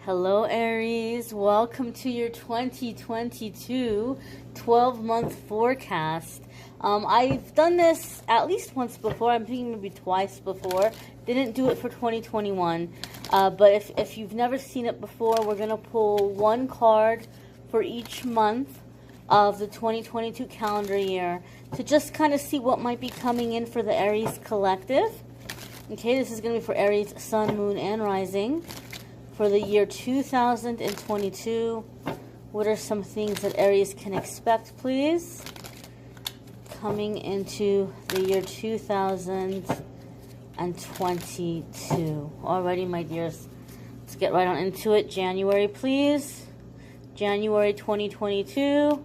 Hello Aries, welcome to your 2022 12-month forecast. I've done this at least once before, I'm thinking maybe twice before. Didn't do it for 2021, but if you've never seen it before, we're going to pull one card for each month of the 2022 calendar year to just kind of see what might be coming in for the Aries collective. Okay, this is going to be for Aries, Sun, Moon, and Rising. For the year 2022, what are some things that Aries can expect, please? Coming into the year 2022. Alrighty, my dears. Let's get right on into it. January, please. January 2022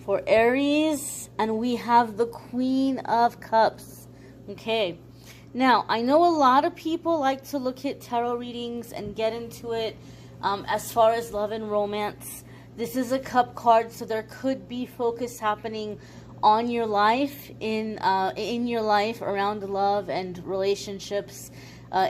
for Aries. And we have the Queen of Cups. Okay. Now, I know a lot of people like to look at tarot readings and get into it as far as love and romance. This is a cup card, so there could be focus happening on your life, in your life around love and relationships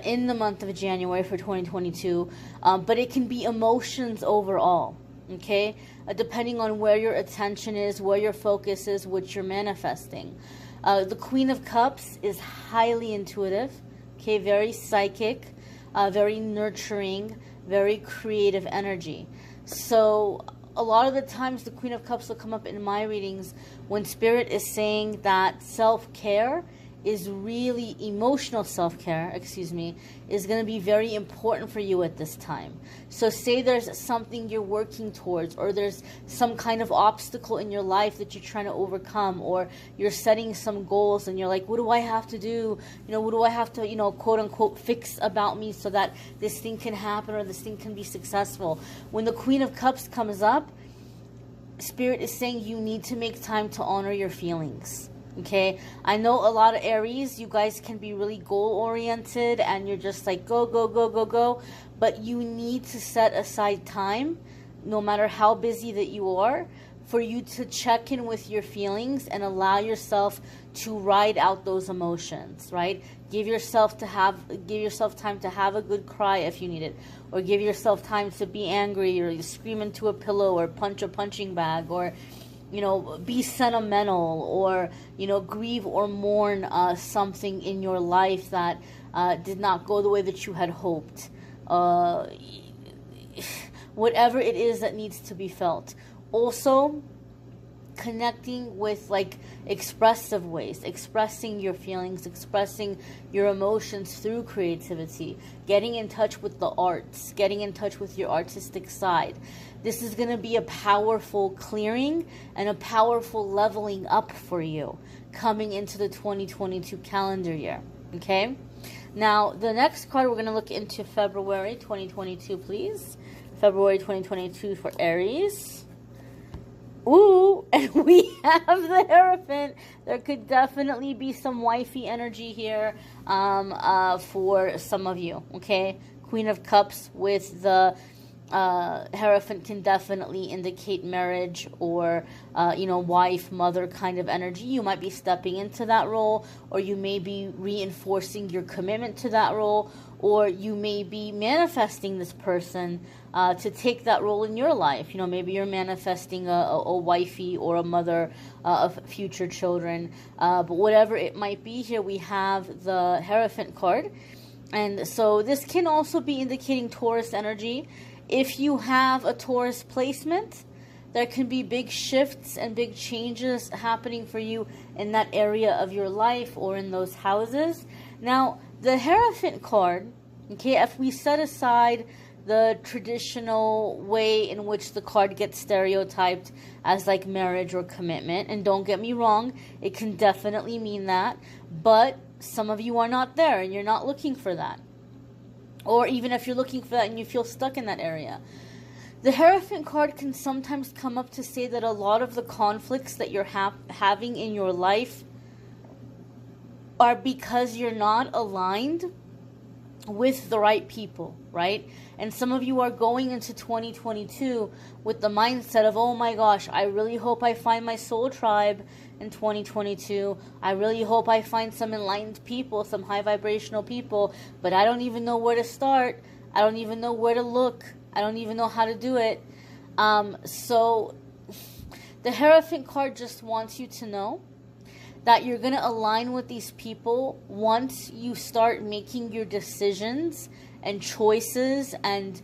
in the month of January for 2022. But it can be emotions overall, okay? Depending on where your attention is, where your focus is, what you're manifesting. The Queen of Cups is highly intuitive, okay, very psychic, very nurturing, very creative energy. So a lot of the times the Queen of Cups will come up in my readings when Spirit is saying that self-care is really, emotional self-care, is going to be very important for you at this time. So say there's something you're working towards, or there's some kind of obstacle in your life that you're trying to overcome, or you're setting some goals and you're like, what do I have to do? What do I have to, quote unquote, fix about me so that this thing can happen or this thing can be successful? When the Queen of Cups comes up, Spirit is saying you need to make time to honor your feelings. Okay, I know a lot of Aries, you guys can be really goal-oriented and you're just like, go, go, go, go, go. But you need to set aside time, no matter how busy that you are, for you to check in with your feelings and allow yourself to ride out those emotions, right? Give yourself time to have a good cry if you need it. Or give yourself time to be angry, or scream into a pillow, or punch a punching bag, or be sentimental, or, grieve or mourn something in your life that did not go the way that you had hoped. Whatever it is that needs to be felt. Also, connecting with expressive ways, expressing your feelings, expressing your emotions through creativity, getting in touch with the arts, getting in touch with your artistic side. This is going to be a powerful clearing and a powerful leveling up for you coming into the 2022 calendar year. Okay? Now, the next card we're going to look into February 2022, please. February 2022 for Aries. Ooh, and we have the Hierophant. There could definitely be some wifey energy here for some of you, okay? Queen of Cups with the Hierophant can definitely indicate marriage or, wife, mother kind of energy. You might be stepping into that role, or you may be reinforcing your commitment to that role, or you may be manifesting this person to take that role in your life. Maybe you're manifesting a wifey or a mother of future children. But whatever it might be, here we have the Hierophant card. And so this can also be indicating Taurus energy. If you have a Taurus placement, there can be big shifts and big changes happening for you in that area of your life or in those houses. Now, the Hierophant card, okay, if we set aside the traditional way in which the card gets stereotyped as marriage or commitment, and don't get me wrong, it can definitely mean that, but some of you are not there and you're not looking for that. Or even if you're looking for that and you feel stuck in that area. The Hierophant card can sometimes come up to say that a lot of the conflicts that you're having in your life are because you're not aligned with the right people, right? And some of you are going into 2022 with the mindset of, oh my gosh, I really hope I find my soul tribe in 2022. I really hope I find some enlightened people, some high vibrational people, but I don't even know where to start. I don't even know where to look. I don't even know how to do it. So the Hierophant card just wants you to know that you're going to align with these people once you start making your decisions and choices and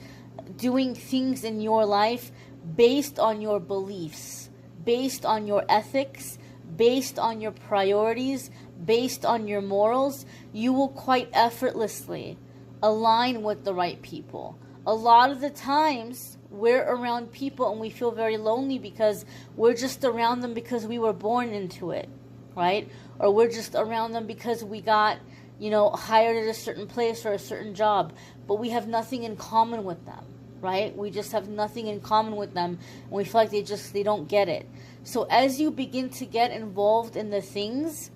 doing things in your life based on your beliefs, based on your ethics, based on your priorities, based on your morals. You will quite effortlessly align with the right people. A lot of the times we're around people and we feel very lonely because we're just around them because we were born into it, right? Or we're just around them because we got, hired at a certain place or a certain job, but we have nothing in common with them, right? We just have nothing in common with them, and we feel like they don't get it. So as you begin to get involved in the things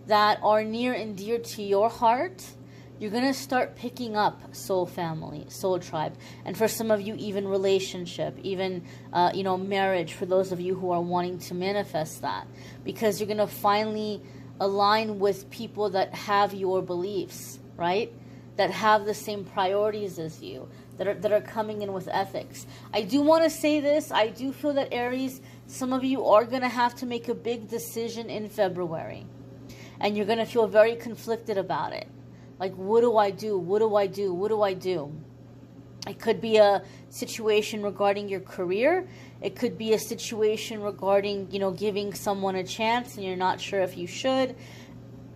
that are near and dear to your heart, you're going to start picking up soul family, soul tribe. And for some of you, even relationship, even, marriage, for those of you who are wanting to manifest that. Because you're going to finally align with people that have your beliefs, right? That have the same priorities as you, that are coming in with ethics. I do want to say this. I do feel that, Aries, some of you are going to have to make a big decision in February. And you're going to feel very conflicted about it. Like, what do I do? What do I do? What do I do? It could be a situation regarding your career. It could be a situation regarding, giving someone a chance and you're not sure if you should.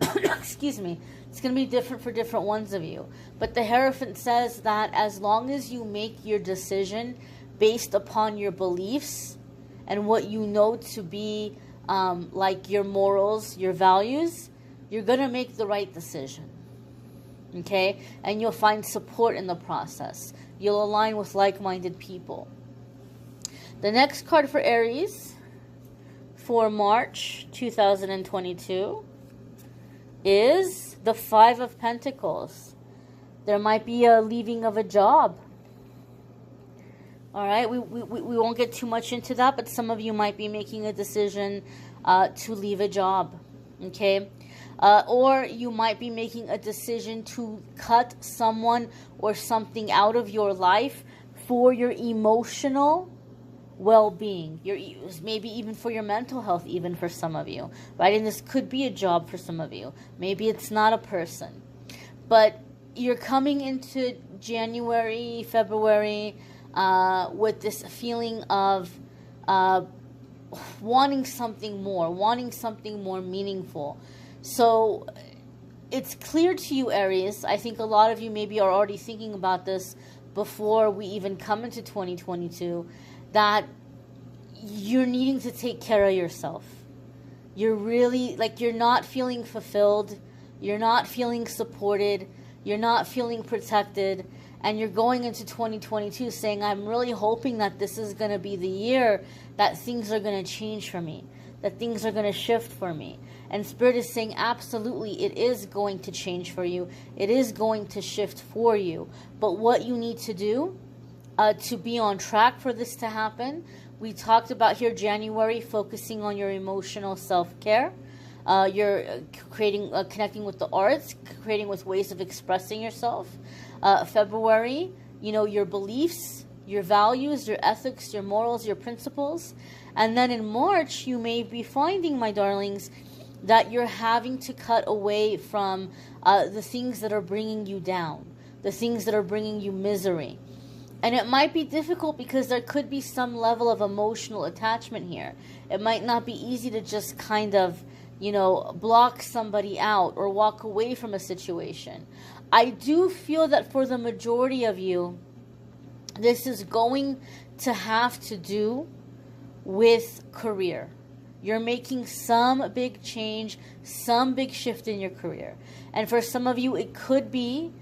Excuse me. It's going to be different for different ones of you. But the Hierophant says that as long as you make your decision based upon your beliefs and what you know to be like your morals, your values, you're going to make the right decision. Okay? And you'll find support in the process. You'll align with like-minded people. The next card for Aries for March 2022 is the Five of Pentacles. There might be a leaving of a job. All right? We won't get too much into that, but some of you might be making a decision to leave a job. Okay? Or you might be making a decision to cut someone or something out of your life for your emotional well-being. Maybe even for your mental health, even for some of you, right? And this could be a job for some of you. Maybe it's not a person. But you're coming into January, February with this feeling of wanting something more meaningful. So it's clear to you, Aries. I think a lot of you maybe are already thinking about this before we even come into 2022, that you're needing to take care of yourself. You're really, you're not feeling fulfilled. You're not feeling supported. You're not feeling protected. And you're going into 2022 saying, I'm really hoping that this is going to be the year that things are going to change for me, that things are going to shift for me. And Spirit is saying, absolutely, it is going to change for you. It is going to shift for you. But what you need to do to be on track for this to happen, we talked about here January, focusing on your emotional self-care. You're connecting with the arts, creating with ways of expressing yourself. February, your beliefs, your values, your ethics, your morals, your principles. And then in March, you may be finding, my darlings, that you're having to cut away from the things that are bringing you down, the things that are bringing you misery. And it might be difficult because there could be some level of emotional attachment here. It might not be easy to just kind of, block somebody out or walk away from a situation. I do feel that for the majority of you, this is going to have to do with career. You're making some big change, some big shift in your career. And for some of you, it could be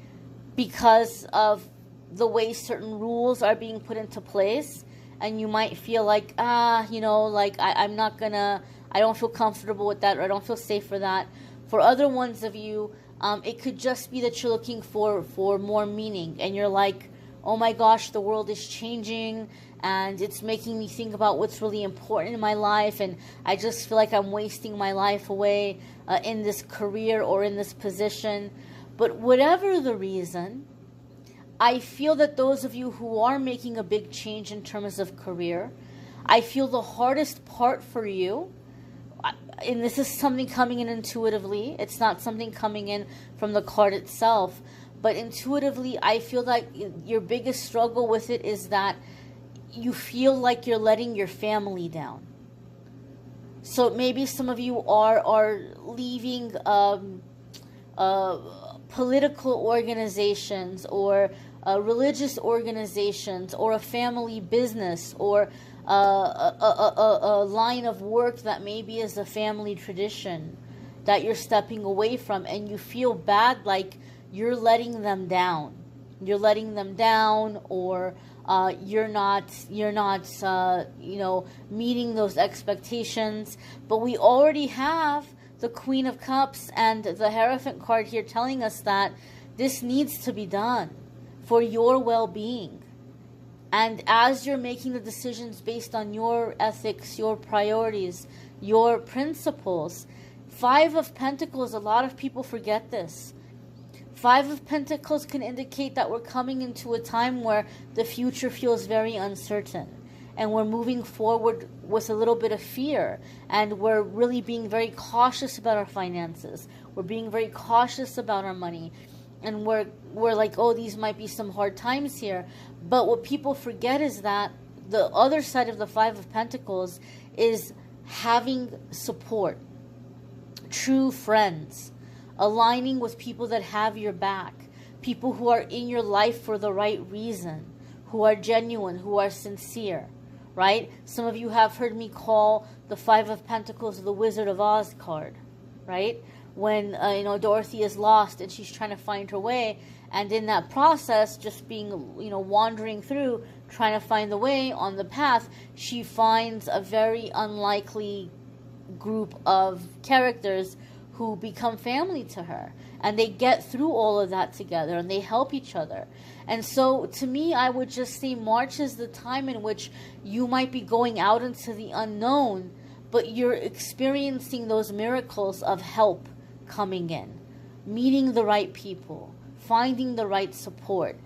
because of the way certain rules are being put into place. And you might feel like, I'm not gonna, I don't feel comfortable with that, or I don't feel safe for that. For other ones of you, it could just be that you're looking for more meaning. And you're like, oh my gosh, the world is changing. And it's making me think about what's really important in my life. And I just feel like I'm wasting my life away in this career or in this position. But whatever the reason, I feel that those of you who are making a big change in terms of career, I feel the hardest part for you, and this is something coming in intuitively, it's not something coming in from the card itself, but intuitively I feel like your biggest struggle with it is that you feel like you're letting your family down. So maybe some of you are leaving political organizations or religious organizations or a family business or a line of work that maybe is a family tradition that you're stepping away from, and you feel bad like you're letting them down. You're letting them down, or you're not meeting those expectations. But we already have the Queen of Cups and the Hierophant card here telling us that this needs to be done for your well-being. And as you're making the decisions based on your ethics, your priorities, your principles, Five of Pentacles, a lot of people forget this. Five of Pentacles can indicate that we're coming into a time where the future feels very uncertain. And we're moving forward with a little bit of fear. And we're really being very cautious about our finances. We're being very cautious about our money. And we're like, oh, these might be some hard times here. But what people forget is that the other side of the Five of Pentacles is having support, true friends, aligning with people that have your back, people who are in your life for the right reason, who are genuine, who are sincere, right? Some of you have heard me call the Five of Pentacles the Wizard of Oz card, right? When, Dorothy is lost and she's trying to find her way. And in that process, just being, wandering through, trying to find the way on the path, she finds a very unlikely group of characters who become family to her. And they get through all of that together and they help each other. And so to me, I would just say March is the time in which you might be going out into the unknown, but you're experiencing those miracles of help coming in, meeting the right people, finding the right support,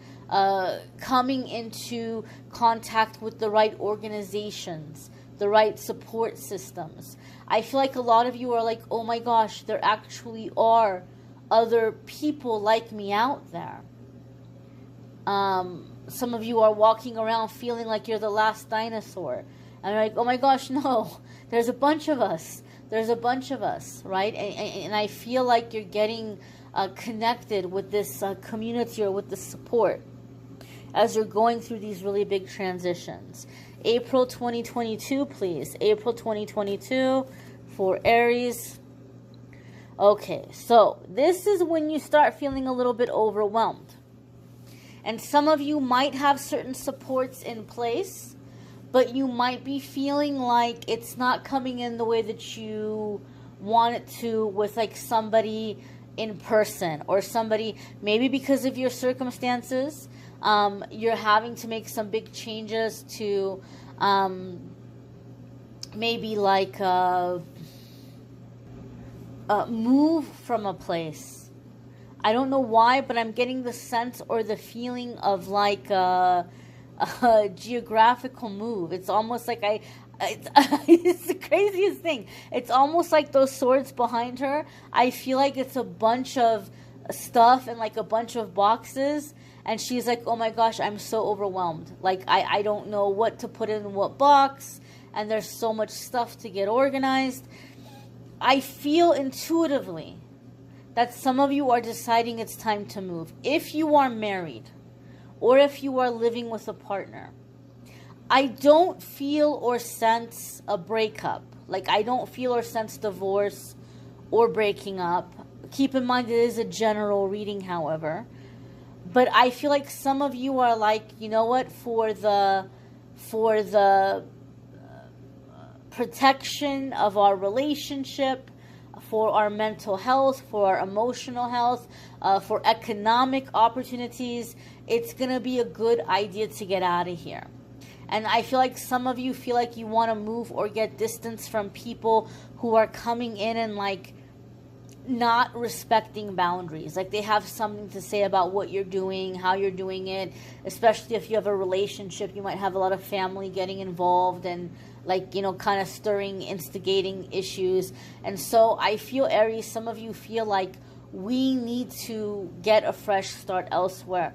coming into contact with the right organizations, the right support systems. I feel like a lot of you are like, oh my gosh, there actually are other people like me out there. Some of you are walking around feeling like you're the last dinosaur. And you're like, oh my gosh, no, there's a bunch of us. There's a bunch of us, right? And I feel like you're getting connected with this community or with the support as you're going through these really big transitions. April 2022, please. April 2022 for Aries. Okay, so this is when you start feeling a little bit overwhelmed. And some of you might have certain supports in place, but you might be feeling like it's not coming in the way that you want it to with like somebody in person or somebody, maybe because of your circumstances, you're having to make some big changes to maybe like move from a place. I don't know why, but I'm getting the sense or the feeling of like a geographical move. It's almost like it's the craziest thing. It's almost like those swords behind her. I feel like it's a bunch of stuff and like a bunch of boxes. And she's like, oh my gosh, I'm so overwhelmed. Like, I don't know what to put in what box. And there's so much stuff to get organized. I feel intuitively that some of you are deciding it's time to move. If you are married or if you are living with a partner, I don't feel or sense a breakup. Like, I don't feel or sense divorce or breaking up. Keep in mind, it is a general reading, however. But I feel like some of you are like, you know what, for the protection of our relationship, for our mental health, for our emotional health, for economic opportunities, it's going to be a good idea to get out of here. And I feel like some of you feel like you want to move or get distance from people who are coming in and like not respecting boundaries. Like they have something to say about what you're doing, how you're doing it, especially if you have a relationship. You might have a lot of family getting involved and like, you know, kind of stirring, instigating issues. And so I feel, Aries, some of you feel like we need to get a fresh start elsewhere.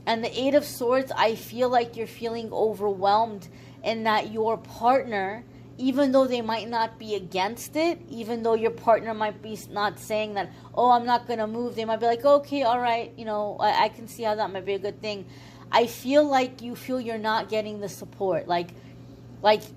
And the Eight of Swords, I feel like you're feeling overwhelmed in that your partner, even though they might not be against it, even though your partner might be not saying that, oh, I'm not going to move, they might be like, okay, all right, you know, I can see how that might be a good thing. I feel like you feel you're not getting the support. Like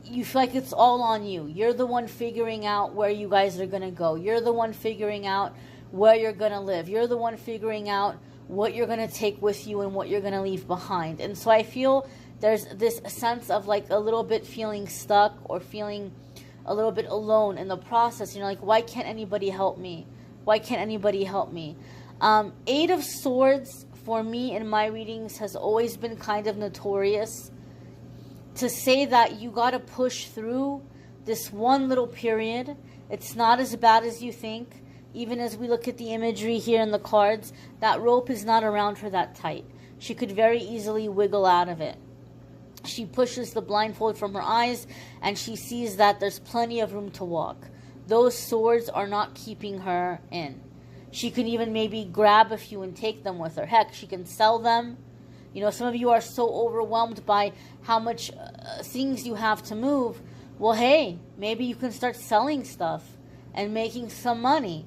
you feel like it's all on you. You're the one figuring out where you guys are going to go. You're the one figuring out where you're going to live. You're the one figuring out what you're going to take with you and what you're going to leave behind. And so I feel there's this sense of like a little bit feeling stuck or feeling a little bit alone in the process. You know, like, why can't anybody help me? Why can't anybody help me? Eight of Swords for me in my readings has always been kind of notorious to say that you got to push through this one little period. It's not as bad as you think. Even as we look at the imagery here in the cards, that rope is not around her that tight. She could very easily wiggle out of it. She pushes the blindfold from her eyes and she sees that there's plenty of room to walk. Those swords are not keeping her in. She can even maybe grab a few and take them with her. Heck, she can sell them. You know, some of you are so overwhelmed by how much things you have to move. Well, hey, maybe you can start selling stuff and making some money,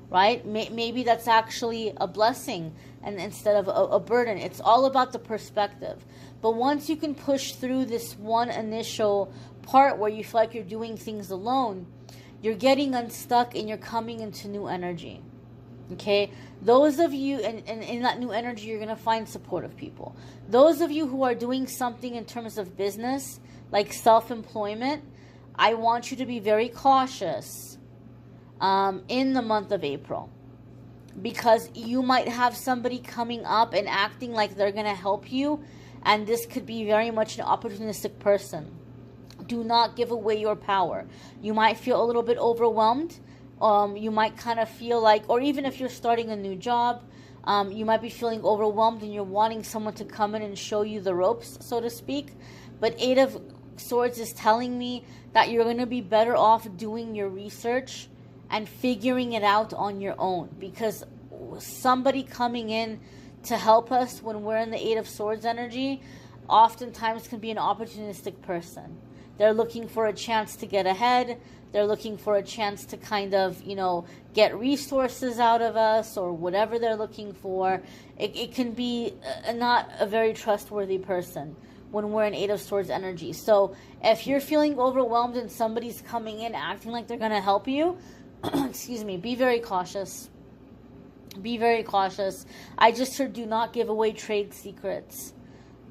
right? Maybe that's actually a blessing and instead of a burden. It's all about the perspective. But once you can push through this one initial part where you feel like you're doing things alone, you're getting unstuck and you're coming into new energy. Okay? Those of you, and in that new energy, you're going to find supportive people. Those of you who are doing something in terms of business, like self-employment, I want you to be very cautious in the month of April. Because you might have somebody coming up and acting like they're going to help you, and this could be very much an opportunistic person. Do not give away your power. You might feel a little bit overwhelmed. You might kind of feel like, or even if you're starting a new job, you might be feeling overwhelmed and you're wanting someone to come in and show you the ropes, so to speak. But Eight of Swords is telling me that you're going to be better off doing your research and figuring it out on your own, because somebody coming in to help us when we're in the Eight of Swords energy oftentimes can be an opportunistic person. They're looking for a chance to get ahead. They're looking for a chance to kind of, you know, get resources out of us or whatever they're looking for. It can be not a very trustworthy person when we're in Eight of Swords energy. So if you're feeling overwhelmed and somebody's coming in acting like they're going to help you, excuse me, be very cautious. Be very cautious. I just heard do not give away trade secrets.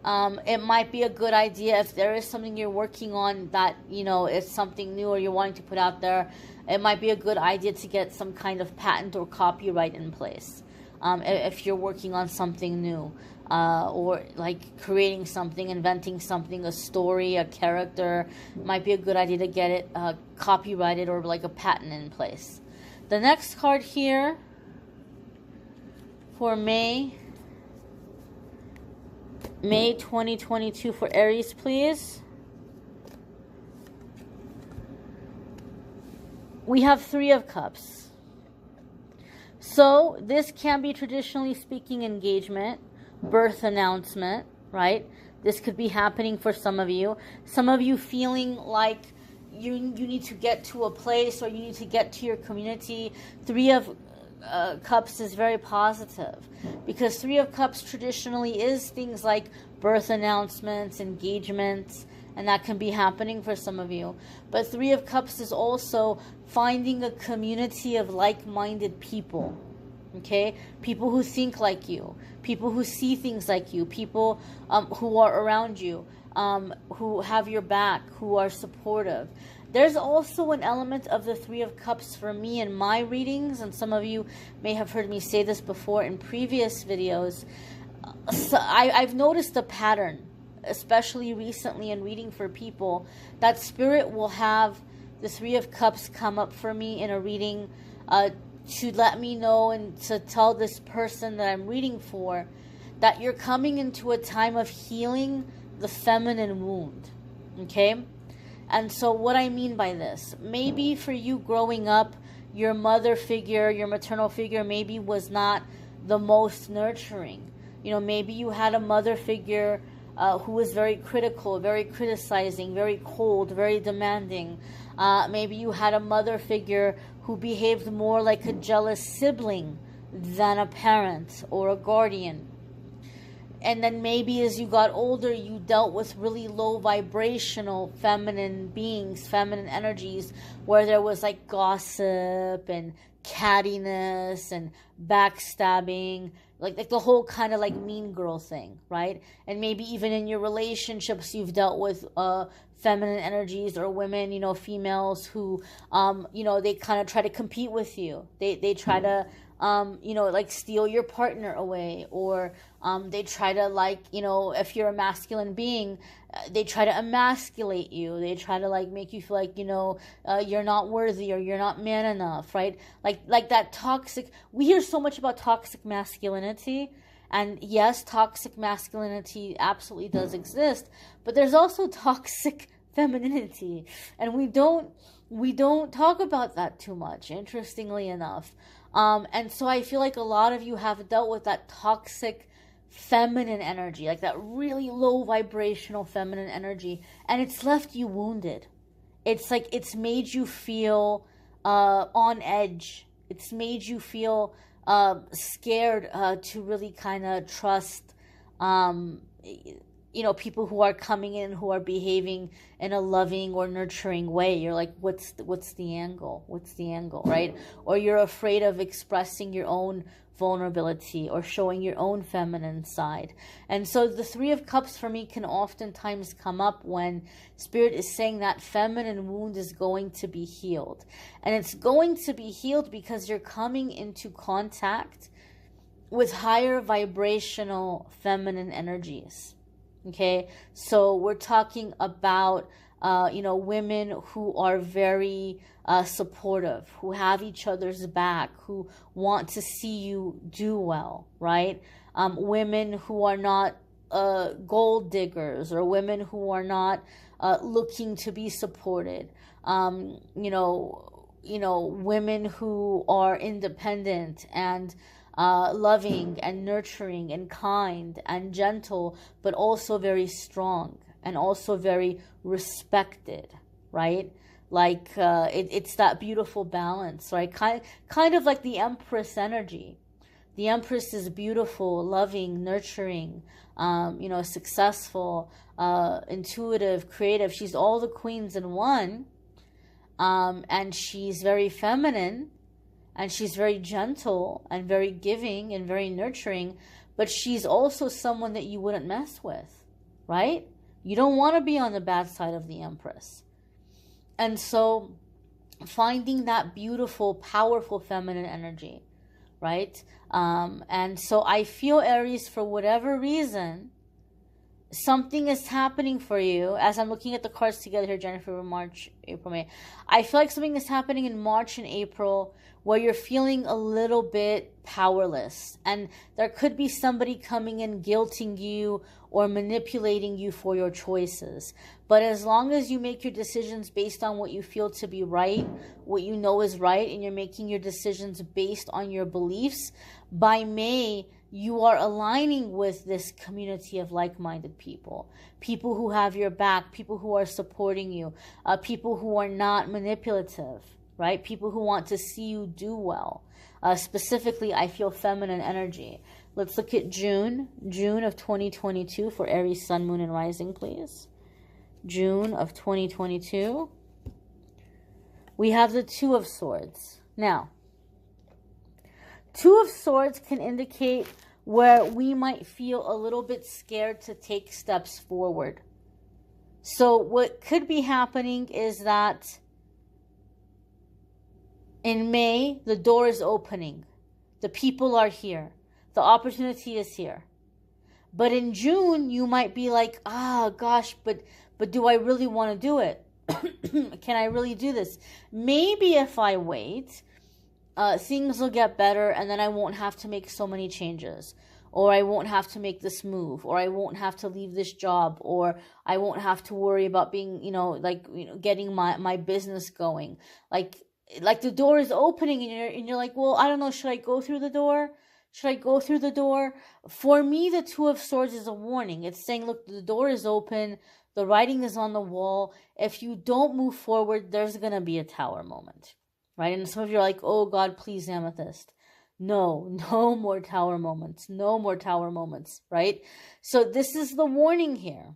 It might be a good idea if there is something you're working on that, you know, is something new or you're wanting to put out there. It might be a good idea to get some kind of patent or copyright in place. If you're working on something new, or like creating something, inventing something, a story, a character, it might be a good idea to get it copyrighted or like a patent in place. The next card here for May 2022 for Aries, please. We have Three of Cups. So this can be, traditionally speaking, engagement, birth announcement, right? This could be happening for some of you. Some of you feeling like you need to get to a place or you need to get to your community. Three of Cups is very positive, because Three of Cups traditionally is things like birth announcements, engagements, and that can be happening for some of you. But Three of Cups is also finding a community of like-minded people, okay? People who think like you, people who see things like you, people who are around you, who have your back, who are supportive. There's also an element of the Three of Cups for me in my readings, and some of you may have heard me say this before in previous videos. So I've noticed a pattern, especially recently in reading for people, that Spirit will have the Three of Cups come up for me in a reading to let me know and to tell this person that I'm reading for that you're coming into a time of healing the feminine wound. Okay? And so what I mean by this, maybe for you growing up, your mother figure, your maternal figure maybe was not the most nurturing. Maybe you had a mother figure who was very critical, very criticizing, very cold, very demanding. Maybe you had a mother figure who behaved more like a jealous sibling than a parent or a guardian. And then maybe as you got older, you dealt with really low vibrational feminine beings, feminine energies, where there was like gossip and cattiness and backstabbing, like the whole kind of like mean girl thing, right? And maybe even in your relationships, you've dealt with feminine energies or women, females who, they kind of try to compete with you. They try to like steal your partner away, or they try to if you're a masculine being, they try to emasculate you. They try to make you feel like, you're not worthy or you're not man enough, right? Like that toxic, we hear so much about toxic masculinity, and yes, toxic masculinity absolutely does exist, but there's also toxic femininity, and we don't talk about that too much, interestingly enough. And so I feel like a lot of you have dealt with that toxic feminine energy, like that really low vibrational feminine energy, and it's left you wounded. It's like it's made you feel on edge. It's made you feel scared to really kind of trust people who are coming in, who are behaving in a loving or nurturing way. You're like, what's the angle? What's the angle, right? Or you're afraid of expressing your own vulnerability or showing your own feminine side. And so the Three of Cups for me can oftentimes come up when Spirit is saying that feminine wound is going to be healed. And it's going to be healed because you're coming into contact with higher vibrational feminine energies. Okay, so we're talking about, women who are very supportive, who have each other's back, who want to see you do well, right? Women who are not gold diggers, or women who are not looking to be supported. Women who are independent and loving and nurturing and kind and gentle, but also very strong and also very respected, right? It's that beautiful balance, right? Kind of like the Empress energy. The Empress is beautiful, loving, nurturing, successful, intuitive, creative. She's all the queens in one, and she's very feminine. And she's very gentle and very giving and very nurturing, but she's also someone that you wouldn't mess with, right? You don't want to be on the bad side of the Empress. And so finding that beautiful, powerful feminine energy, right? And so I feel, Aries, for whatever reason, something is happening for you. As I'm looking at the cards together here, January, March, April, May, I feel like something is happening in March and April where you're feeling a little bit powerless. And there could be somebody coming in guilting you or manipulating you for your choices. But as long as you make your decisions based on what you feel to be right, what you know is right, and you're making your decisions based on your beliefs, by May, you are aligning with this community of like-minded people. People who have your back, people who are supporting you, people who are not manipulative, right? People who want to see you do well. Specifically, I feel feminine energy. Let's look at June of 2022 for Aries, Sun, Moon, and Rising, please. June of 2022. We have the Two of Swords. Now, Two of Swords can indicate where we might feel a little bit scared to take steps forward. So what could be happening is that in May, the door is opening. The people are here. The opportunity is here. But in June, you might be like, gosh, but do I really want to do it? Can I really do this? Maybe if I wait, things will get better, and then I won't have to make so many changes, or I won't have to make this move, or I won't have to leave this job, or I won't have to worry about being, getting my business going. Like the door is opening, and you're like, well, I don't know, should I go through the door? Should I go through the door? For me, the Two of Swords is a warning. It's saying, look, the door is open, the writing is on the wall. If you don't move forward, there's going to be a Tower moment, right? And some of you are like, oh God, please, Amethyst. No more Tower moments. No more Tower moments, right? So this is the warning here.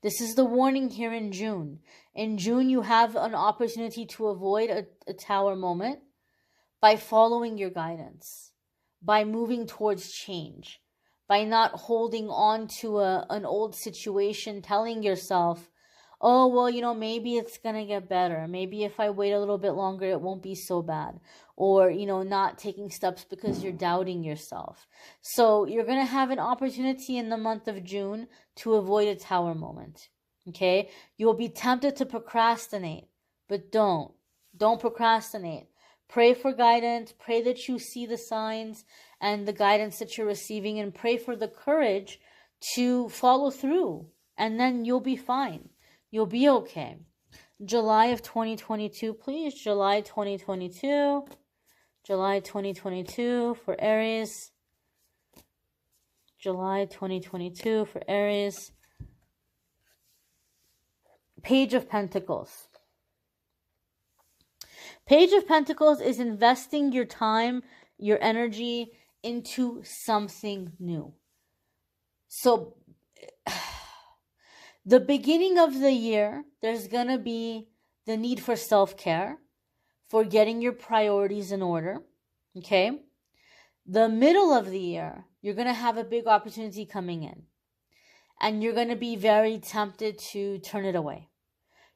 This is the warning here in June. In June, you have an opportunity to avoid a Tower moment by following your guidance, by moving towards change, by not holding on to an old situation, telling yourself, oh, well, maybe it's going to get better. Maybe if I wait a little bit longer, it won't be so bad. Or, not taking steps because you're doubting yourself. So you're going to have an opportunity in the month of June to avoid a Tower moment. Okay? You'll be tempted to procrastinate, but don't. Don't procrastinate. Pray for guidance. Pray that you see the signs and the guidance that you're receiving, and pray for the courage to follow through. And then you'll be fine. You'll be okay. July of 2022, please. July 2022. July 2022 for Aries. July 2022 for Aries. Page of Pentacles. Page of Pentacles is investing your time, your energy into something new. So the beginning of the year, there's going to be the need for self-care, for getting your priorities in order, okay? The middle of the year, you're going to have a big opportunity coming in, and you're going to be very tempted to turn it away.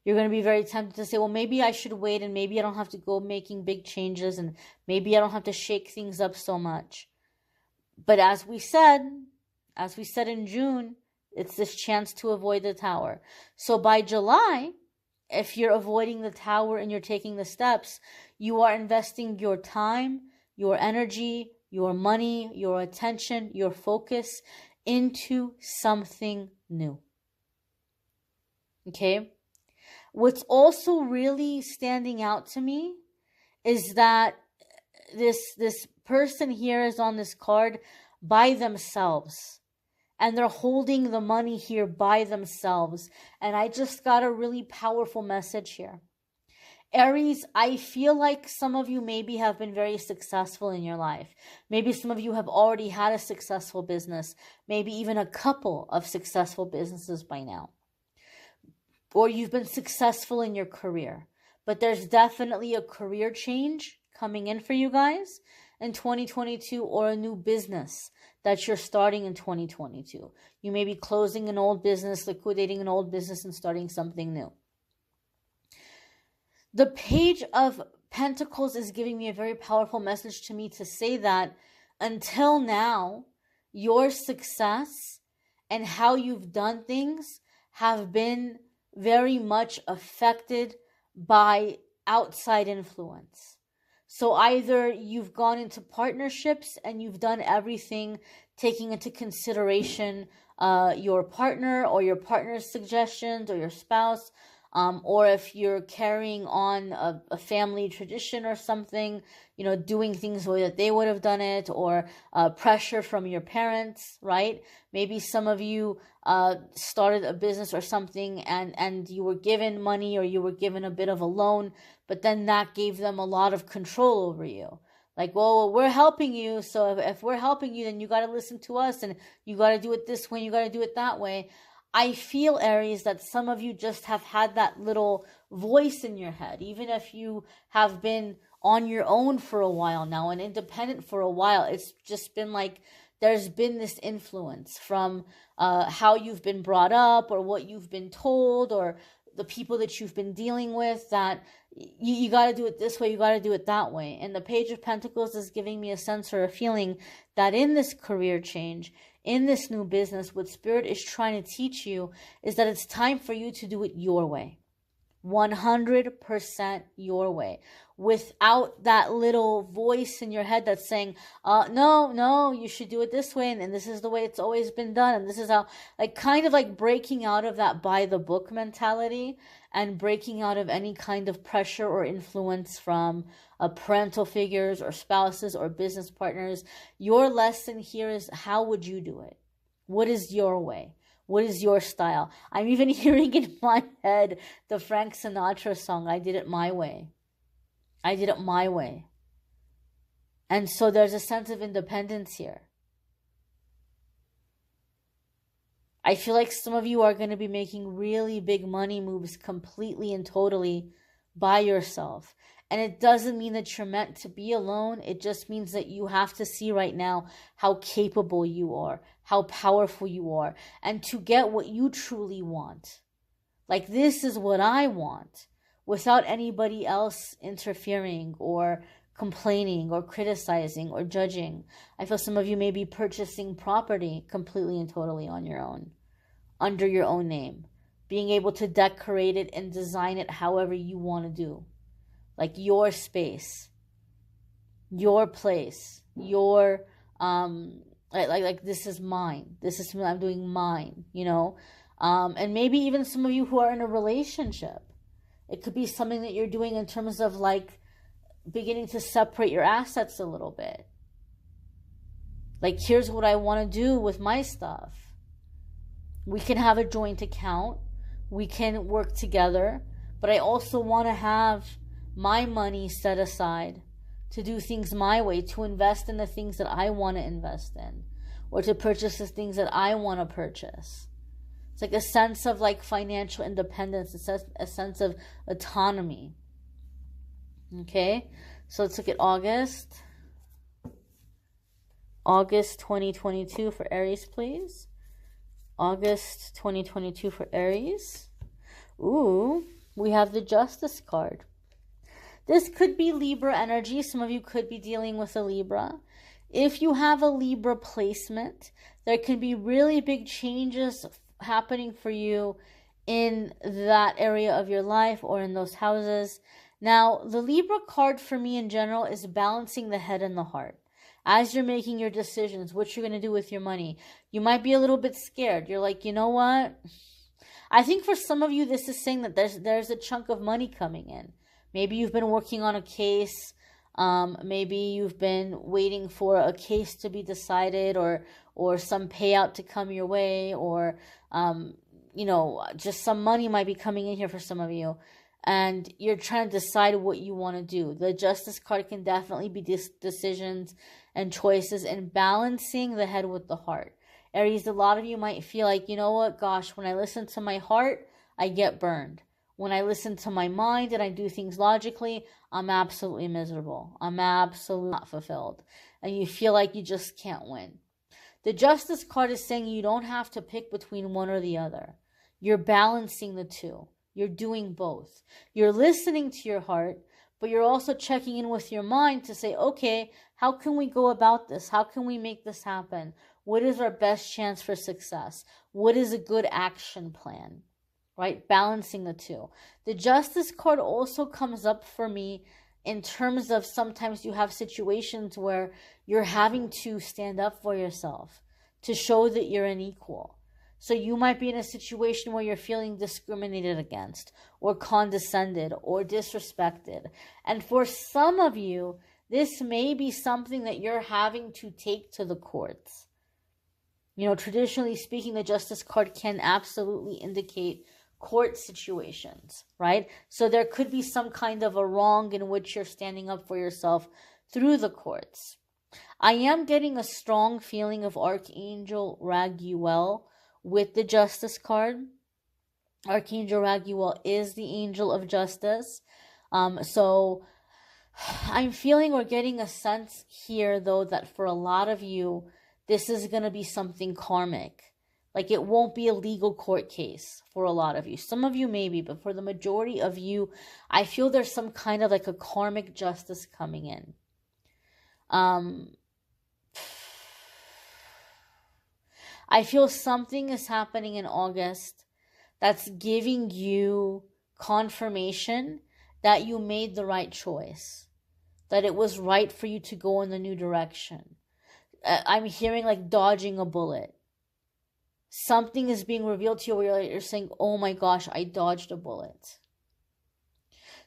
You're going to be very tempted to say, well, maybe I should wait, and maybe I don't have to go making big changes, and maybe I don't have to shake things up so much. But as we said in June, it's this chance to avoid the Tower. So by July, if you're avoiding the Tower and you're taking the steps, you are investing your time, your energy, your money, your attention, your focus into something new. Okay? What's also really standing out to me is that this person here is on this card by themselves. And they're holding the money here by themselves. And I just got a really powerful message here. Aries, I feel like some of you maybe have been very successful in your life. Maybe some of you have already had a successful business. Maybe even a couple of successful businesses by now. Or you've been successful in your career. But there's definitely a career change coming in for you guys in 2022, or a new business that you're starting in 2022. You may be closing an old business, liquidating an old business, and starting something new. The Page of Pentacles is giving me a very powerful message to me to say that until now, your success and how you've done things have been very much affected by outside influence. So either you've gone into partnerships and you've done everything taking into consideration your partner or your partner's suggestions or your spouse, or if you're carrying on a family tradition or something, doing things the way that they would have done it, or pressure from your parents, right? Maybe some of you started a business or something and you were given money or you were given a bit of a loan, but then that gave them a lot of control over you. Like, well, we're helping you, so if we're helping you, then you got to listen to us, and you got to do it this way, you got to do it that way. I feel, Aries, that some of you just have had that little voice in your head, even if you have been on your own for a while now and independent for a while. It's just been like there's been this influence from how you've been brought up or what you've been told or the people that you've been dealing with, that you got to do it this way, you got to do it that way. And the Page of Pentacles is giving me a sense or a feeling that in this career change, in this new business, what Spirit is trying to teach you is that it's time for you to do it your way, 100% your way, without that little voice in your head that's saying, no, you should do it this way, and this is the way it's always been done, and this is how, like, kind of like breaking out of that by the book mentality, and breaking out of any kind of pressure or influence from parental figures or spouses or business partners. Your lesson here is, how would you do it? What is your way? What is your style? I'm even hearing in my head the Frank Sinatra song, I Did It My Way. I did it my way. And so there's a sense of independence here. I feel like some of you are going to be making really big money moves completely and totally by yourself. And it doesn't mean that you're meant to be alone. It just means that you have to see right now how capable you are, how powerful you are, and to get what you truly want. Like, this is what I want, without anybody else interfering or complaining or criticizing or judging. I feel some of you may be purchasing property completely and totally on your own, under your own name, being able to decorate it and design it however you want to do. Like, your space, your place, your, like this is mine. This is something I'm doing mine, you know? And maybe even some of you who are in a relationship, it could be something that you're doing in terms of, like, beginning to separate your assets a little bit. Like, here's what I want to do with my stuff. We can have a joint account. We can work together. But I also want to have my money set aside to do things my way, to invest in the things that I want to invest in, or to purchase the things that I want to purchase. It's like a sense of, like, financial independence, a sense of autonomy. Okay, so let's look at August. August 2022 for Aries, please. August 2022 for Aries. Ooh, we have the Justice card. This could be Libra energy. Some of you could be dealing with a Libra. If you have a Libra placement, there can be really big changes happening for you in that area of your life or in those houses. Now, the Libra card for me in general is balancing the head and the heart. As you're making your decisions, what you're going to do with your money, you might be a little bit scared. You're like, you know what? I think for some of you, this is saying that there's a chunk of money coming in. Maybe you've been working on a case. Maybe you've been waiting for a case to be decided, or some payout to come your way, or, just some money might be coming in here for some of you. And you're trying to decide what you want to do. The Justice card can definitely be decisions and choices, and balancing the head with the heart. Aries, a lot of you might feel like, you know what, gosh, when I listen to my heart, I get burned. When I listen to my mind and I do things logically, I'm absolutely miserable. I'm absolutely not fulfilled. And you feel like you just can't win. The Justice card is saying you don't have to pick between one or the other. You're balancing the two. You're doing both. You're listening to your heart, but you're also checking in with your mind to say, okay, how can we go about this? How can we make this happen? What is our best chance for success? What is a good action plan? Right? Balancing the two. The Justice card also comes up for me in terms of sometimes you have situations where you're having to stand up for yourself to show that you're an equal. So you might be in a situation where you're feeling discriminated against, or condescended, or disrespected. And for some of you, this may be something that you're having to take to the courts. You know, traditionally speaking, the Justice card can absolutely indicate court situations, right? So there could be some kind of a wrong in which you're standing up for yourself through the courts. I am getting a strong feeling of Archangel Raguel with the Justice card. Archangel Raguel is the angel of justice. So I'm feeling or getting a sense here, though, that for a lot of you, this is going to be something karmic. Like, it won't be a legal court case for a lot of you. Some of you maybe, but for the majority of you, I feel there's some kind of like a karmic justice coming in. I feel something is happening in August that's giving you confirmation that you made the right choice, that it was right for you to go in the new direction. I'm hearing like dodging a bullet. Something is being revealed to you where you're saying, oh my gosh, I dodged a bullet.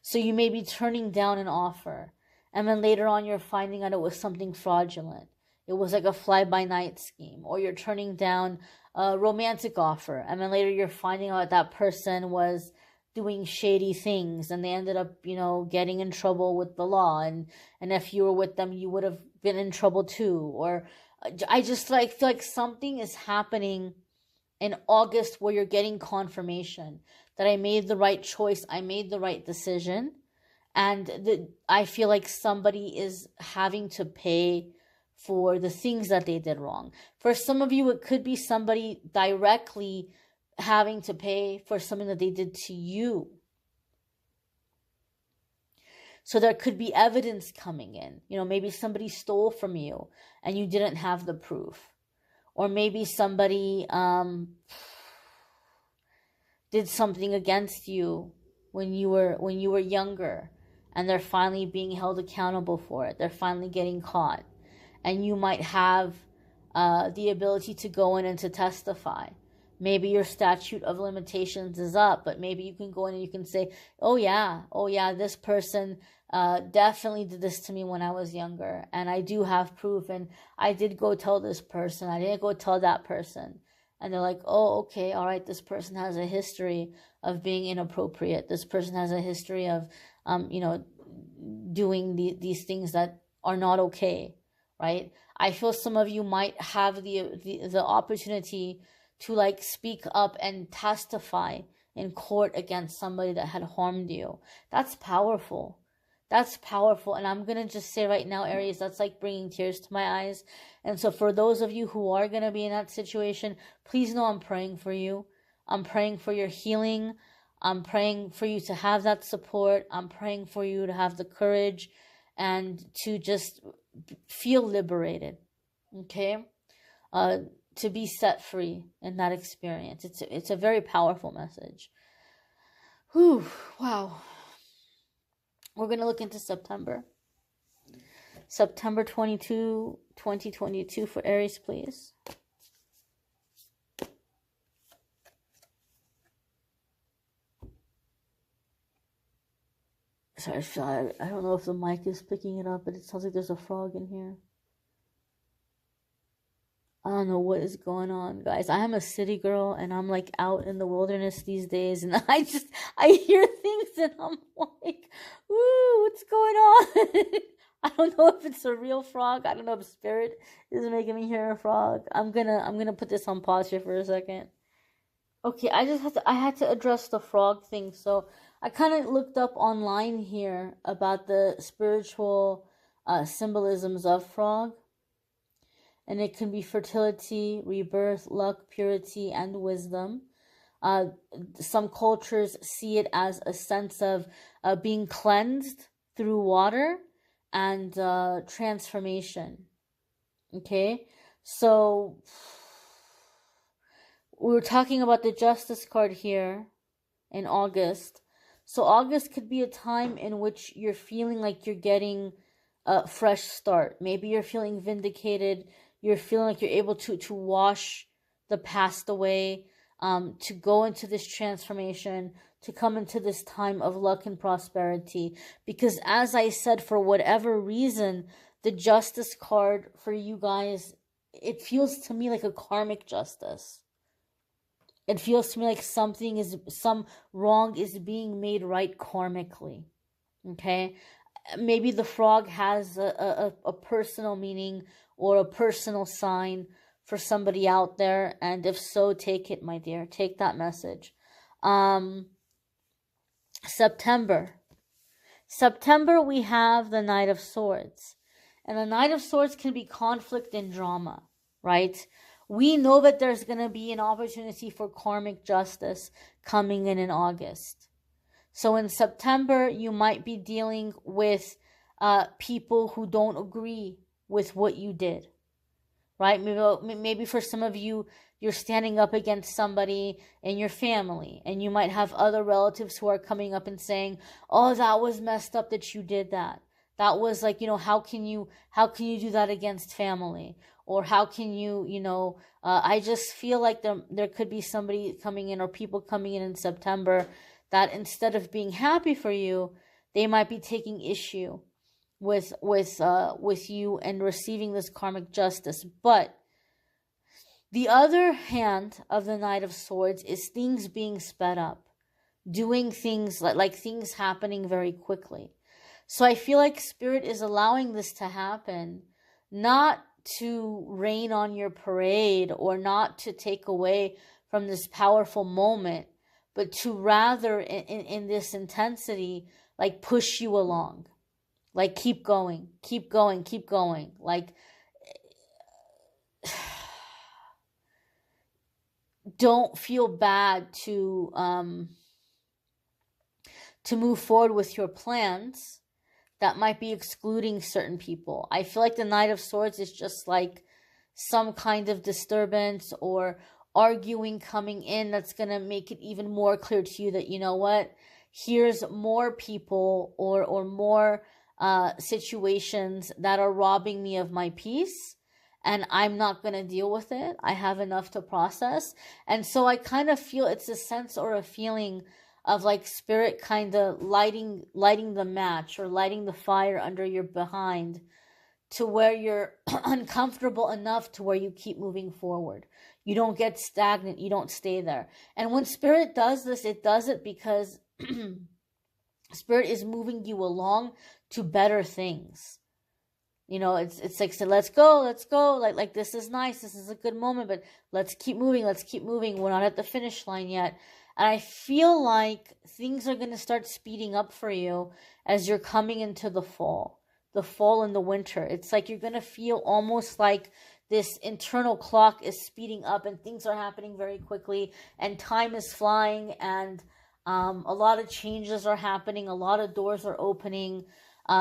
So you may be turning down an offer, and then later on you're finding out it was something fraudulent. It was like a fly-by-night scheme. Or you're turning down a romantic offer, and then later you're finding out that person was doing shady things, and they ended up, getting in trouble with the law, and if you were with them, you would have been in trouble too. Or I just feel like something is happening in August where you're getting confirmation that I made the right choice, I made the right decision, and I feel like somebody is having to pay for the things that they did wrong. For some of you, it could be somebody directly having to pay for something that they did to you. So there could be evidence coming in. Maybe somebody stole from you and you didn't have the proof. Or maybe somebody did something against you when you were younger, and they're finally being held accountable for it. They're finally getting caught. And you might have the ability to go in and to testify. Maybe your statute of limitations is up, but maybe you can go in and you can say, oh yeah, this person definitely did this to me when I was younger, and I do have proof, and I did go tell this person, I didn't go tell that person. And they're like, oh, okay, all right, this person has a history of being inappropriate. This person has a history of, doing these things that are not okay, right? I feel some of you might have the opportunity to like speak up and testify in court against somebody that had harmed you. That's powerful. That's powerful. And I'm going to just say right now, Aries, that's like bringing tears to my eyes. And so for those of you who are going to be in that situation, please know I'm praying for you. I'm praying for your healing. I'm praying for you to have that support. I'm praying for you to have the courage and to just feel liberated. Okay? To be set free in that experience. It's a very powerful message. Whew, wow. We're going to look into September. September 22, 2022 for Aries, please. Sorry, I don't know if the mic is picking it up, but it sounds like there's a frog in here. I don't know what is going on, guys. I am a city girl, and I'm like out in the wilderness these days, and I hear things, and I'm like, "Woo, what's going on?" I don't know if it's a real frog. I don't know if spirit is making me hear a frog. I'm gonna put this on pause here for a second. Okay, I had to address the frog thing. So I kind of looked up online here about the spiritual symbolisms of frog. And it can be fertility, rebirth, luck, purity, and wisdom. Some cultures see it as a sense of being cleansed through water and transformation. Okay? So, we're talking about the Justice card here in August. So, August could be a time in which you're feeling like you're getting a fresh start. Maybe you're feeling vindicated. You're feeling like you're able to wash the past away, to go into this transformation, to come into this time of luck and prosperity. Because as I said, for whatever reason, the Justice card for you guys, it feels to me like a karmic justice. It feels to me like some wrong is being made right karmically. Okay? Maybe the frog has a personal meaning or a personal sign for somebody out there, and if so, take it, my dear. Take that message. September, we have the Knight of Swords. And the Knight of Swords can be conflict and drama, right? We know that there's going to be an opportunity for karmic justice coming in August. So in September, you might be dealing with people who don't agree with what you did. right? Maybe for some of you, you're standing up against somebody in your family, and you might have other relatives who are coming up and saying, oh, that was messed up that you did that. That was like, how can you do that against family? Or how can you, I just feel like there could be somebody coming in, or people coming in September, that instead of being happy for you, they might be taking issue with you and receiving this karmic justice. But the other hand of the Knight of Swords is things being sped up, doing things like things happening very quickly. So I feel like Spirit is allowing this to happen, not to rain on your parade or not to take away from this powerful moment, but to rather in this intensity, like push you along, like keep going, keep going, keep going. Like, don't feel bad to move forward with your plans that might be excluding certain people. I feel like the Knight of Swords is just like some kind of disturbance or arguing coming in that's going to make it even more clear to you that, you know what, here's more people or more situations that are robbing me of my peace, and I'm not going to deal with it. I have enough to process. And so I kind of feel it's a sense or a feeling of like Spirit kind of lighting the match or lighting the fire under your behind, to where you're uncomfortable enough to where you keep moving forward. You don't get stagnant. You don't stay there. And when Spirit does this, it does it because Spirit is moving you along to better things. It's like, so let's go. Like this is nice. This is a good moment, but let's keep moving. We're not at the finish line yet. And I feel like things are going to start speeding up for you as you're coming into the fall and the winter. It's like you're going to feel almost like this internal clock is speeding up and things are happening very quickly and time is flying, and a lot of changes are happening. A lot of doors are opening.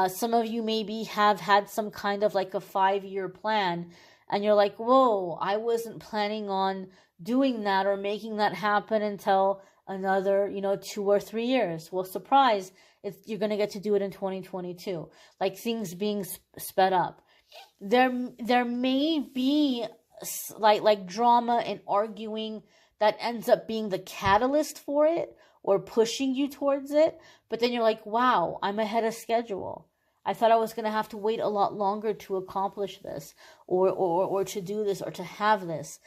Some of you maybe have had some kind of like a 5-year plan, and you're like, whoa, I wasn't planning on doing that or making that happen until another 2 or 3 years. Well, surprise, you're going to get to do it in 2022. Like things being sped up. There may be like drama and arguing that ends up being the catalyst for it or pushing you towards it, but then you're like, wow, I'm ahead of schedule. I thought I was going to have to wait a lot longer to accomplish this or to do this or to have this.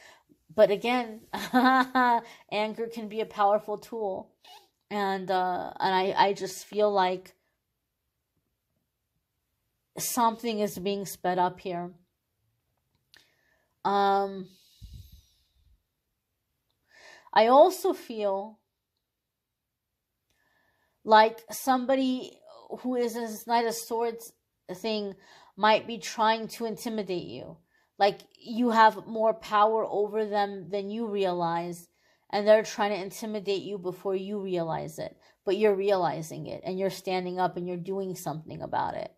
But again, anger can be a powerful tool. And I just feel like something is being sped up here. I also feel like somebody who is this Knight of Swords thing might be trying to intimidate you. Like you have more power over them than you realize, and they're trying to intimidate you before you realize it. But you're realizing it, and you're standing up, and you're doing something about it.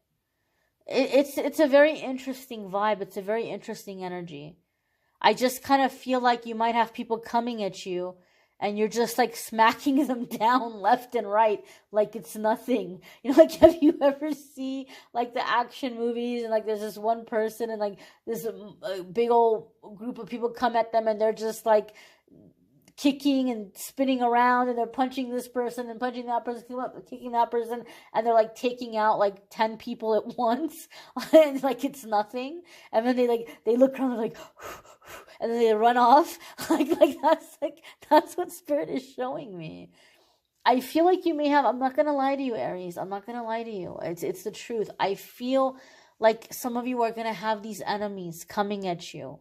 It's a very interesting vibe. It's a very interesting energy. I just kind of feel like you might have people coming at you, and you're just like smacking them down left and right like it's nothing. Like, have you ever see like the action movies and like there's this one person and like this big old group of people come at them and they're just like kicking and spinning around and they're punching this person and punching that person, kicking that person, and they're like taking out like 10 people at once and like it's nothing, and then they look around, they're like and then they run off like that's what Spirit is showing me. I feel like you may have, I'm not gonna lie to you, Aries, I'm not gonna lie to you, it's the truth. I feel like some of you are gonna have these enemies coming at you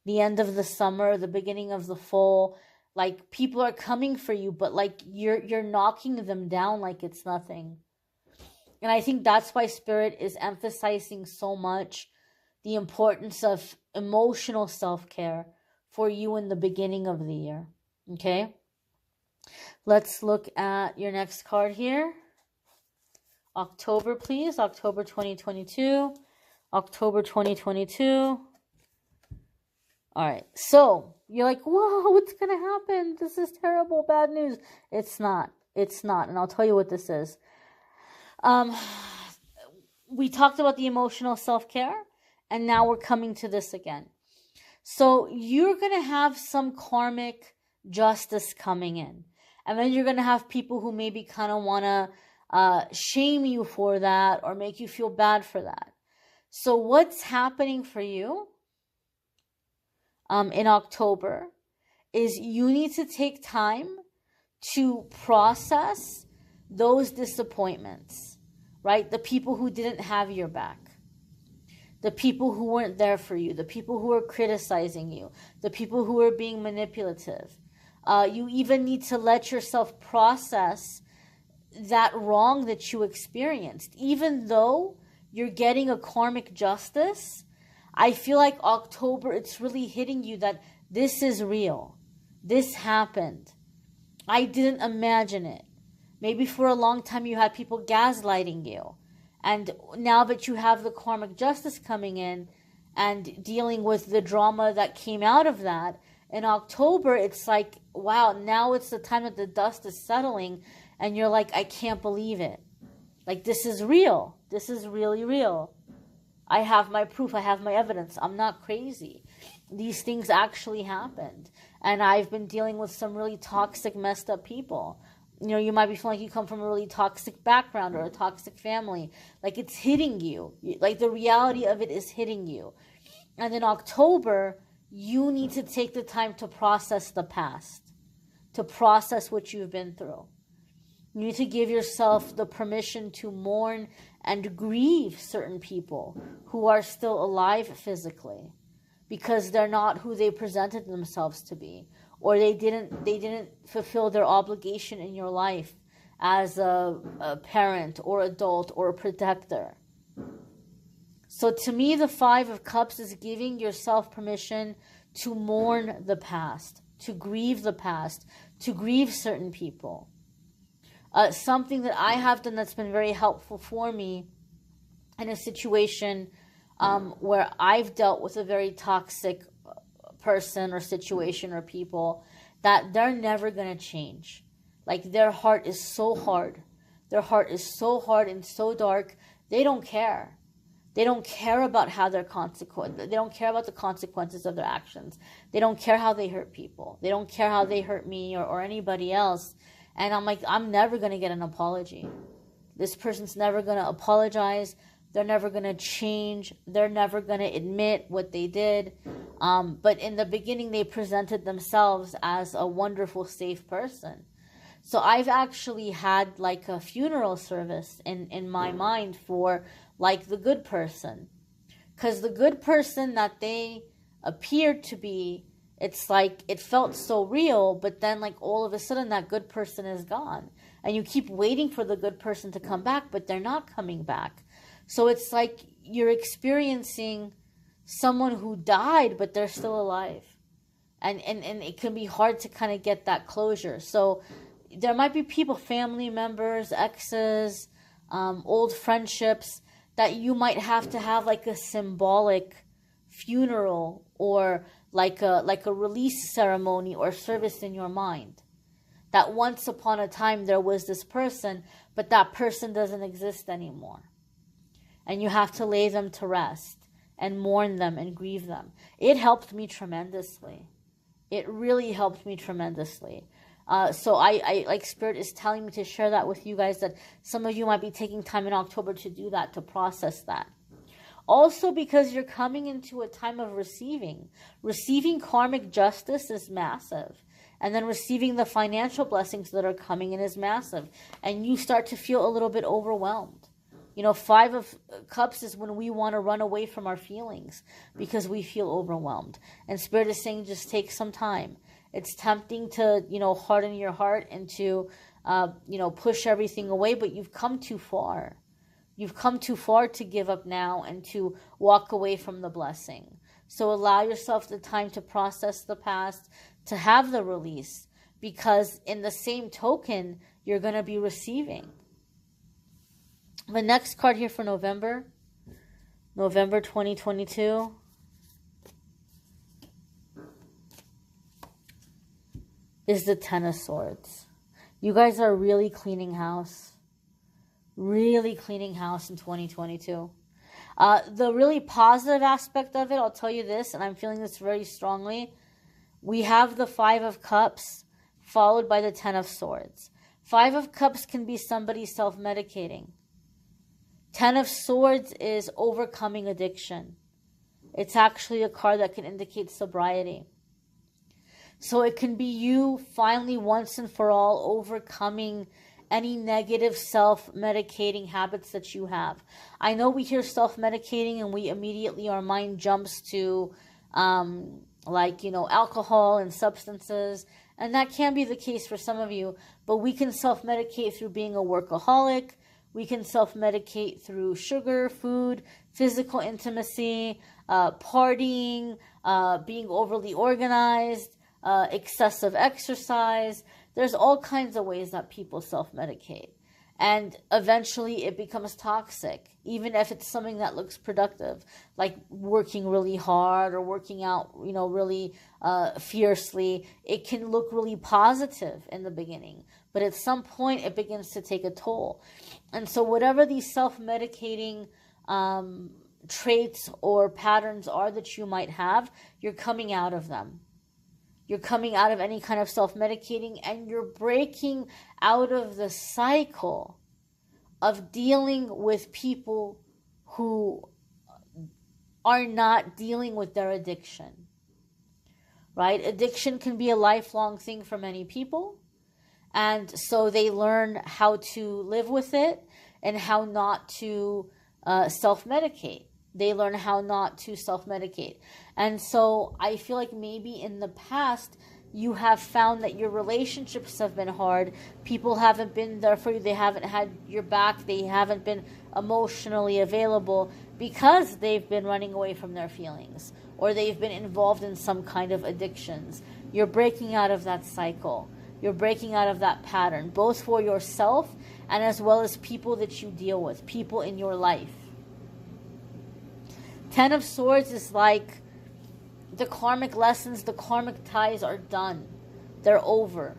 the end of the summer, the beginning of the fall. Like people are coming for you, but like you're knocking them down like it's nothing. And I think that's why Spirit is emphasizing so much the importance of emotional self-care for you in the beginning of the year. Okay? Let's look at your next card here. October, please. October 2022. October 2022. All right. So you're like, whoa, what's going to happen? This is terrible, bad news. It's not. It's not. And I'll tell you what this is. We talked about the emotional self-care, and now we're coming to this again. So you're going to have some karmic justice coming in. And then you're going to have people who maybe kind of want to shame you for that or make you feel bad for that. So what's happening for you in October is you need to take time to process those disappointments, right? The people who didn't have your back, the people who weren't there for you, the people who are criticizing you, the people who are being manipulative. You even need to let yourself process that wrong that you experienced. Even though you're getting a karmic justice, I feel like October, it's really hitting you that this is real. This happened. I didn't imagine it. Maybe for a long time you had people gaslighting you. And now that you have the karmic justice coming in and dealing with the drama that came out of that, in October, it's like, wow, now it's the time that the dust is settling and you're like, I can't believe it. Like, this is real. This is really real. I have my proof. I have my evidence. I'm not crazy. These things actually happened. And I've been dealing with some really toxic, messed up people. You know, you might be feeling like you come from a really toxic background or a toxic family. Like, it's hitting you. Like, the reality of it is hitting you. And in October, you need to take the time to process the past, to process what you've been through. You need to give yourself the permission to mourn and grieve certain people who are still alive physically because they're not who they presented themselves to be, or they didn't fulfill their obligation in your life as a parent or adult or a protector. So to me, the Five of Cups is giving yourself permission to mourn the past, to grieve the past, to grieve certain people. Something that I have done that's been very helpful for me in a situation where I've dealt with a very toxic person or situation or people, that they're never going to change. Like, their heart is so hard. Their heart is so hard and so dark. They don't care. They don't care about how their they don't care about the consequences of their actions. They don't care how they hurt people. They don't care how they hurt me or anybody else. And I'm like, I'm never going to get an apology. This person's never going to apologize. They're never going to change. They're never going to admit what they did. But in the beginning, they presented themselves as a wonderful, safe person. So I've actually had like a funeral service in my mind for like the good person. Because the good person that they appeared to be, it's like it felt so real, but then like all of a sudden that good person is gone. And you keep waiting for the good person to come back, but they're not coming back. So it's like you're experiencing someone who died, but they're still alive. And it can be hard to kind of get that closure. So there might be people, family members, exes, old friendships, that you might have to have like a symbolic funeral or like a release ceremony or service in your mind. That once upon a time there was this person, but that person doesn't exist anymore. And you have to lay them to rest and mourn them and grieve them. It helped me tremendously. It really helped me tremendously. So I like, Spirit is telling me to share that with you guys, that some of you might be taking time in October to do that, to process that. Also, because you're coming into a time of receiving. Receiving karmic justice is massive. And then receiving the financial blessings that are coming in is massive. And you start to feel a little bit overwhelmed. You know, Five of Cups is when we want to run away from our feelings because we feel overwhelmed. And Spirit is saying, just take some time. It's tempting to, you know, harden your heart and to, you know, push everything away, but you've come too far. You've come too far to give up now and to walk away from the blessing. So allow yourself the time to process the past, to have the release, because in the same token, you're going to be receiving. The next card here for November 2022. is the Ten of Swords. You guys are really cleaning house. Really cleaning house in 2022. The really positive aspect of it, I'll tell you this, and I'm feeling this very strongly. We have the Five of Cups followed by the Ten of Swords. Five of Cups can be somebody self-medicating. Ten of Swords is overcoming addiction. It's actually a card that can indicate sobriety. So it can be you finally once and for all overcoming any negative self-medicating habits that you have. I know we hear self-medicating and we immediately, our mind jumps to alcohol and substances. And that can be the case for some of you, but we can self-medicate through being a workaholic. We can self-medicate through sugar, food, physical intimacy, partying, being overly organized, excessive exercise. There's all kinds of ways that people self-medicate. And eventually it becomes toxic, even if it's something that looks productive, like working really hard or working out, really fiercely. It can look really positive in the beginning, but at some point it begins to take a toll. And so whatever these self-medicating traits or patterns are that you might have, you're coming out of them. You're coming out of any kind of self-medicating, and you're breaking out of the cycle of dealing with people who are not dealing with their addiction, right? Addiction can be a lifelong thing for many people, and so they learn how to live with it and how not to self-medicate. They learn how not to self-medicate. And so I feel like maybe in the past, you have found that your relationships have been hard. People haven't been there for you. They haven't had your back. They haven't been emotionally available because they've been running away from their feelings or they've been involved in some kind of addictions. You're breaking out of that cycle. You're breaking out of that pattern, both for yourself and as well as people that you deal with, people in your life. Ten of Swords is like the karmic lessons, the karmic ties are done. They're over.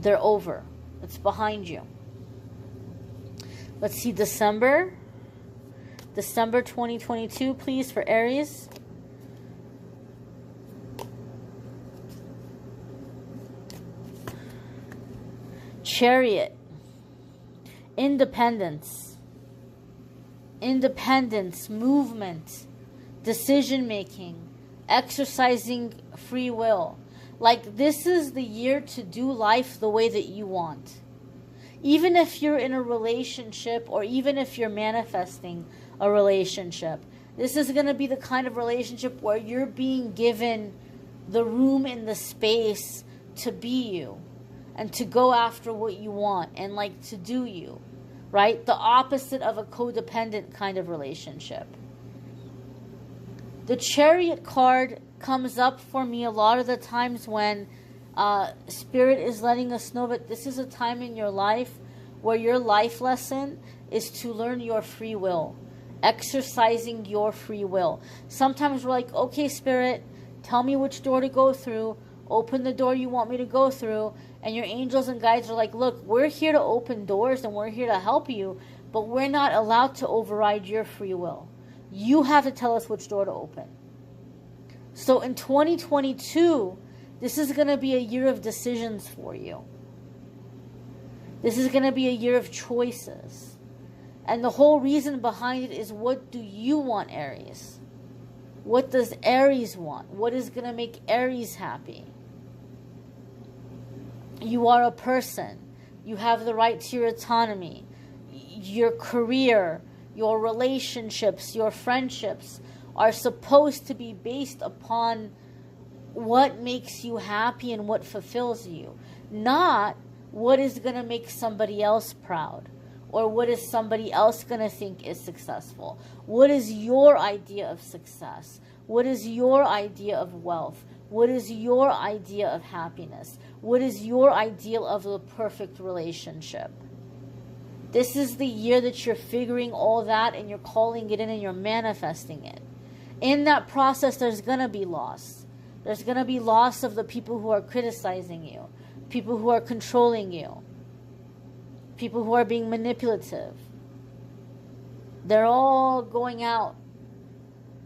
They're over. It's behind you. Let's see, December 2022, please, for Aries. Chariot. Independence, movement, decision-making, exercising free will. Like, this is the year to do life the way that you want. Even if you're in a relationship or even if you're manifesting a relationship, this is going to be the kind of relationship where you're being given the room and the space to be you and to go after what you want and like to do you, right? The opposite of a codependent kind of relationship. The Chariot card comes up for me a lot of the times when Spirit is letting us know that this is a time in your life where your life lesson is to learn your free will, exercising your free will. Sometimes we're like, okay, Spirit, tell me which door to go through, open the door you want me to go through, and your angels and guides are like, look, we're here to open doors and we're here to help you, but we're not allowed to override your free will. You have to tell us which door to open. So in 2022, this is going to be a year of decisions for you. This is going to be a year of choices. And the whole reason behind it is, what do you want, Aries? What does Aries want? What is going to make Aries happy? You are a person. You have the right to your autonomy. Your career, your relationships, your friendships are supposed to be based upon what makes you happy and what fulfills you, not what is going to make somebody else proud or what is somebody else going to think is successful. What is your idea of success? What is your idea of wealth? What is your idea of happiness? What is your ideal of the perfect relationship? This is the year that you're figuring all that and you're calling it in and you're manifesting it. In that process, there's going to be loss. There's going to be loss of the people who are criticizing you, people who are controlling you, people who are being manipulative. They're all going out,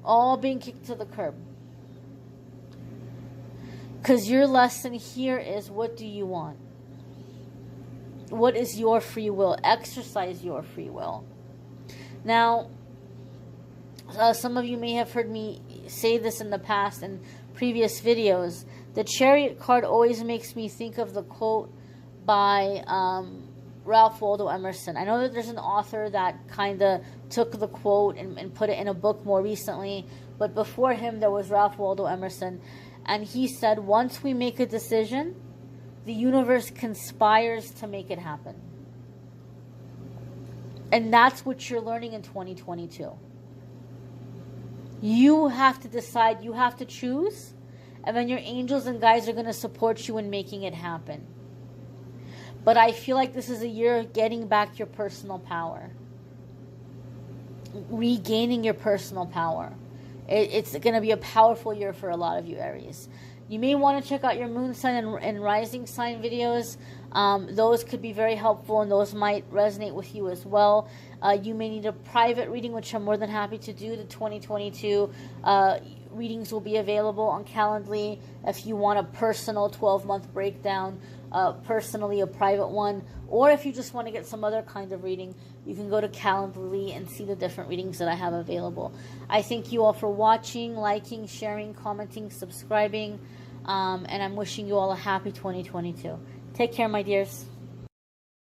all being kicked to the curb. Because your lesson here is, what do you want? What is your free will? Exercise your free will. Now, some of you may have heard me say this in the past in previous videos. The Chariot card always makes me think of the quote by Ralph Waldo Emerson. I know that there's an author that kind of took the quote and put it in a book more recently, but before him there was Ralph Waldo Emerson, and he said, once we make a decision, the universe conspires to make it happen. And that's what you're learning in 2022. You have to decide, you have to choose, and then your angels and guides are going to support you in making it happen. But I feel like this is a year of getting back your personal power. Regaining your personal power. It's going to be a powerful year for a lot of you, Aries. You may want to check out your moon sign and rising sign videos. Those could be very helpful, and those might resonate with you as well. You may need a private reading, which I'm more than happy to do. The 2022 readings will be available on Calendly. If you want a personal 12-month breakdown, personally a private one, or if you just want to get some other kind of reading, you can go to Calendly and see the different readings that I have available. I thank you all for watching, liking, sharing, commenting, subscribing, and I'm wishing you all a happy 2022. Take care, my dears.